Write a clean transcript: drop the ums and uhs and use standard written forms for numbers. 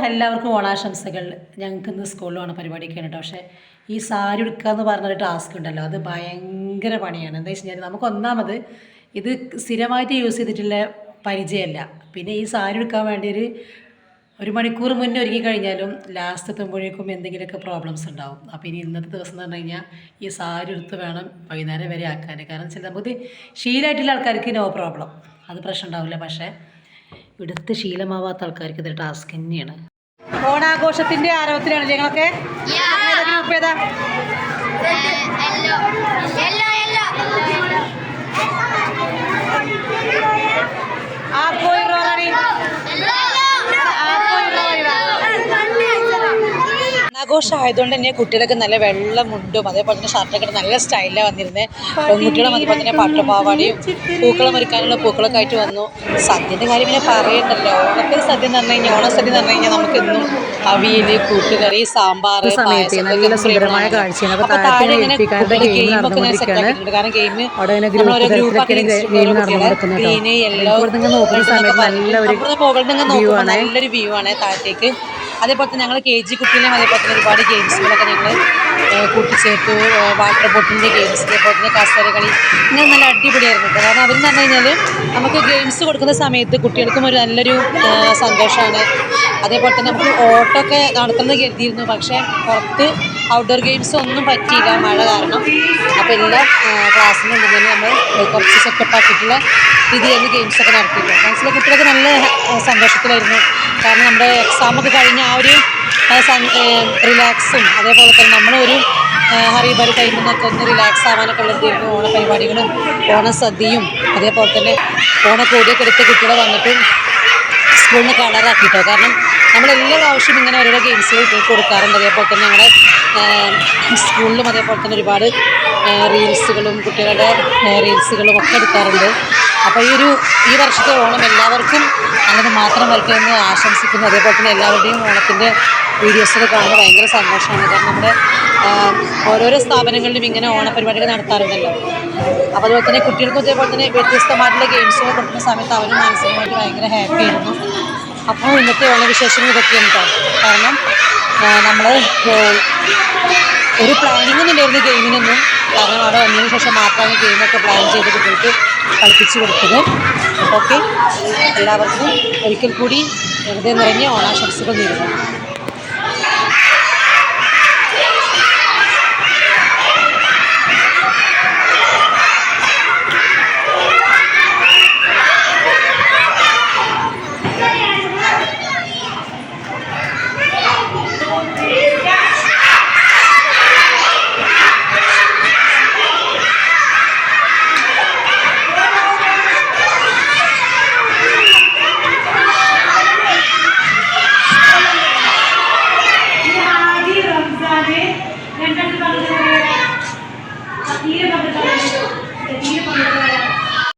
എല്ലാവർക്കും ഓണാശംസകൾ. ഞങ്ങൾക്ക് ഇന്ന് സ്കൂളിലാണ് പരിപാടിയൊക്കെയാണ് കേട്ടോ. പക്ഷേ ഈ സാരി ഉടുക്കുക എന്ന് പറഞ്ഞൊരു ടാസ്ക് ഉണ്ടല്ലോ, അത് ഭയങ്കര പണിയാണ്. എന്താ വെച്ച് കഴിഞ്ഞാൽ നമുക്ക് ഒന്നാമത് ഇത് സ്ഥിരമായിട്ട് യൂസ് ചെയ്തിട്ടുള്ള പരിചയമല്ല. പിന്നെ ഈ സാരി ഉടുക്കാൻ വേണ്ടി ഒരു മണിക്കൂർ മുന്നേ ഒരുങ്ങി കഴിഞ്ഞാലും ലാസ്റ്റ് എത്തുമ്പോഴേക്കും എന്തെങ്കിലുമൊക്കെ പ്രോബ്ലംസ് ഉണ്ടാവും. അപ്പോൾ ഇനി ഇന്നത്തെ ദിവസം എന്ന് പറഞ്ഞു കഴിഞ്ഞാൽ ഈ സാരി എടുത്ത് വേണം വൈകുന്നേരം വരെ ആക്കാൻ. കാരണം വെച്ചാൽ നമുക്ക് ശീലമായിട്ടുള്ള ആൾക്കാർക്ക് നോ പ്രോബ്ലം, അത് പ്രശ്നം ഉണ്ടാവില്ല. പക്ഷേ ഇവിടുത്തെ ശീലമാവാത്ത ആൾക്കാർക്ക് ഇത് ടാസ്ക് തന്നെയാണ്. ഓണാഘോഷത്തിന്റെ ആരവത്തിലാണ് ഞങ്ങളൊക്കെ. ഗ്രൂപ്പ് ഏതാ? ആഘോഷമായതുകൊണ്ട് തന്നെ കുട്ടികളൊക്കെ നല്ല വെള്ള മുണ്ടും അതേപോലെ തന്നെ ഷർട്ടൊക്കെ നല്ല സ്റ്റൈലാണ് വന്നിരുന്നത്. പെൺകുട്ടികളും അതുപോലെ തന്നെ പട്ടുപാവാടിയും പൂക്കളം ഒരുക്കാനുള്ള പൂക്കളൊക്കെ ആയിട്ട് വന്നു. സദ്യൻ്റെ കാര്യം പിന്നെ പറയണ്ടല്ലോ. ഓണത്തിന് സദ്യ എന്ന് പറഞ്ഞു കഴിഞ്ഞാൽ, ഓണസദ്യ എന്ന് പറഞ്ഞു കഴിഞ്ഞാൽ നമുക്ക് എന്നും അവിയൽ, കൂട്ടുകറി, സാമ്പാർ, സുന്ദരമായ കാഴ്ചയാണ്. അപ്പോൾ താഴെ ഇങ്ങനെ ഗെയിമൊക്കെ ഞാൻ സെറ്റ് ആക്കിയിട്ടുണ്ട്. കാരണം ഗെയിം നമ്മളോരോ ഗ്രൂപ്പൊക്കെ ഗ്രീന്, യെല്ലോ, മുകളിൽ നിന്ന് നോക്കുമ്പോൾ നല്ലൊരു വ്യൂ ആണ് താഴത്തേക്ക്. അതേപോലെ തന്നെ ഞങ്ങൾ KG കുട്ടിയിലും അതേപോലെ തന്നെ ഒരുപാട് ഗെയിംസുകളൊക്കെ ഞങ്ങൾ കൂട്ടിച്ചേർത്തു. വാട്ടർ ബോട്ടിൻ്റെ ഗെയിംസ്, അതേപോലെ തന്നെ കസേര കളി, ഇങ്ങനെ നല്ല അടിപൊളിയായിരുന്നു കേട്ടോ. കാരണം അവരെന്ന് പറഞ്ഞു കഴിഞ്ഞാൽ നമുക്ക് ഗെയിംസ് കൊടുക്കുന്ന സമയത്ത് കുട്ടികൾക്കും ഒരു നല്ലൊരു സന്തോഷമാണ്. അതേപോലെ തന്നെ നമുക്ക് ഓട്ടമൊക്കെ നടത്തുന്നത് കരുതിയിരുന്നു. പക്ഷേ പുറത്ത് ഔട്ട്ഡോർ ഗെയിംസ് ഒന്നും പറ്റിയില്ല മഴ കാരണം. അപ്പോൾ എല്ലാ ക്ലാസ്സിനും തന്നെ നമ്മൾ കുറച്ച് സെറ്റപ്പാക്കിയിട്ടുള്ള രീതിയിൽ ഗെയിംസൊക്കെ നടത്തിയിട്ടുണ്ട്. ക്ലാസ്സിലെ കുട്ടികളൊക്കെ നല്ല സന്തോഷത്തിലായിരുന്നു. കാരണം നമ്മുടെ എക്സാമൊക്കെ കഴിഞ്ഞ ആ ഒരു റിലാക്സും അതേപോലെ തന്നെ നമ്മളൊരു ഹറിബറി ടൈമിൽ നിന്നൊക്കെ ഒന്ന് റിലാക്സ് ആവാനൊക്കെ ഉള്ളതായിരുന്നു. ഓണപരിപാടികളും ഓണസദ്യയും അതേപോലെ തന്നെ ഓണക്കോടിയൊക്കെ എടുത്ത് കുട്ടികളെ വന്നിട്ട് സ്കൂളിൽ നിന്ന് കളറാക്കിയിട്ടോ. കാരണം നമ്മളെല്ലാ പ്രാവശ്യവും ഇങ്ങനെ ഓരോരോ ഗെയിംസുകൾ കൊടുക്കാറുണ്ട്. അതേപോലെ തന്നെ ഞങ്ങളുടെ സ്കൂളിലും അതേപോലെ തന്നെ ഒരുപാട് റീൽസുകളും കുട്ടികളുടെ റീൽസുകളും ഒക്കെ എടുക്കാറുണ്ട്. അപ്പോൾ ഈ വർഷത്തെ ഓണം എല്ലാവർക്കും നല്ലത് മാത്രം വരട്ടെ എന്ന് ആശംസിക്കുന്നു. അതേപോലെ തന്നെ എല്ലാവരുടെയും ഓണത്തിൻ്റെ വീഡിയോസൊക്കെ കാണുന്നത് ഭയങ്കര സന്തോഷമാണ്. കാരണം നമ്മുടെ ഓരോരോ സ്ഥാപനങ്ങളിലും ഇങ്ങനെ ഓണപരിപാടികൾ നടത്താറുണ്ടല്ലോ. അപ്പോൾ അതുപോലെ തന്നെ കുട്ടികൾക്കും അതേപോലെ തന്നെ വ്യത്യസ്തമായിട്ടുള്ള ഗെയിംസുകൾ കൊടുക്കുന്ന സമയത്ത് അവരും മാനസികമായിട്ട് ഭയങ്കര ഹാപ്പി ആയിരുന്നു. അപ്പോൾ ഇന്നത്തെ ഓണവിശേഷങ്ങൾ ഇതൊക്കെയാണ് കേട്ടോ. കാരണം നമ്മൾ ഒരു പ്ലാനിങ്ങൊന്നും ഇല്ലായിരുന്നു ഗെയിമിനൊന്നും. കാരണം അവിടെ വന്നതിന് ശേഷം മാത്രമാണ് ഗെയിമൊക്കെ പ്ലാൻ ചെയ്ത് കുട്ടികൾക്ക് കളിപ്പിച്ച് കൊടുത്തത്. ഓക്കെ, എല്ലാവർക്കും ഒരിക്കൽ കൂടി ഹൃദയം നിറഞ്ഞ ഓണാശംസകൾ നേരുന്നു.